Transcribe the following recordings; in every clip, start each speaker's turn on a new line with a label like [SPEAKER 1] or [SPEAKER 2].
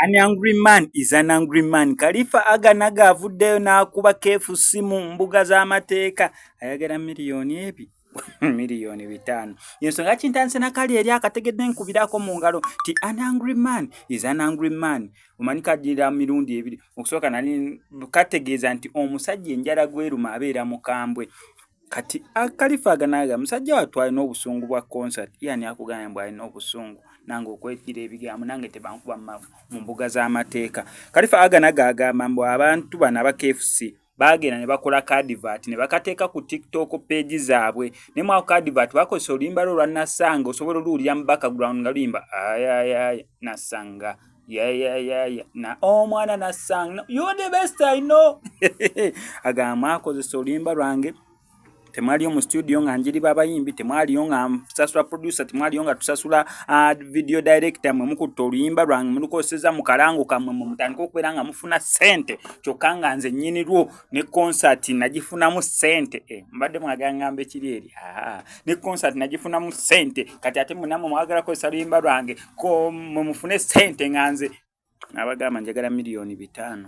[SPEAKER 1] An angry man is an angry man. Khalifa Aganaga avuddeyo n'akuba KFC mu mbuga z'amateeka ayagala miliyoni ebi miliyoni 5. Yensonga kintanse nakali eri akategedde nkubirako mu ngalo ti an angry man is an angry man. Omanika dira mirundi ebiri okusoka nali kategeeza nti omusajja enjala gweruma abeera mukambwe. Kati Khalifa Aganaga musajja watu alina obusungu bwa concert yani akuganya mbwa alina obusungu nange okwekira ebigambo nange tebankuba mu mbuga z'amateeka. Khalifa Aganaga agamba mbu abantu bana ba KFC bagenda ne bakola advert ne bakateeka ku TikTok page zaabwe ne mu advert bakozesa oluyimba lwa Nasanga osobola oluwulira mu background nga luyimba ayayaya Nasanga yeah na omwana Nasanga you the best I know agamba akozesa oluyimba lwange temwaliyo mu studio nga njiri babayimbi temwaliyo nga msasula producer temwaliyo nga tusasula video director mwe mukutta oluyimba lwange mulukoseza mu kalango kamwe mu mutandika okubeera nga mufuna sente kyokka nga nze nnyini lwo ne concert nagifunamu sente mbadde mwagangamba ekiri eri ne concert nagifunamu sente kati ate munamwe mwagala kozesa oluyimba lwange ko mufune sente nga nze abagamba njagala miliyoni 5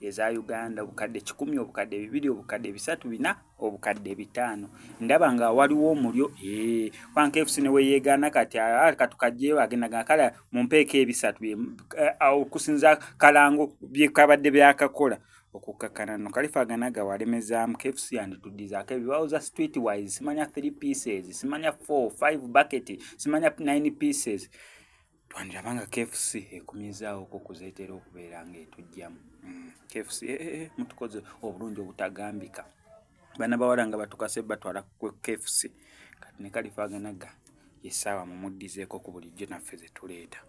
[SPEAKER 1] eza Uganda obukadde 10 obukadde 2 obukadde 3 4 obukadde 5 ndaba nga waliwo omulyo kwanke KFC ne weyeegana kati katukajje agenda gakala mumpeeke ebisatu okusinza kalango byekabadde byakakola okukakana no Khalifa Aganaga walemeza KFC and tudizaako ebibawoza street wise simanya 3 pieces simanya 4 5 bucket simanya 9 pieces twandabanga KFC ekumizaawo okuzeetera okubeera ng'etujjamu KFC mutukoze obulungi obutagambika bana bawala nga batukase batwala ku KFC kati ne Khalifa Aganaga yesaawa mumuddizeeko ku bulijjo naffe ze tuleeta.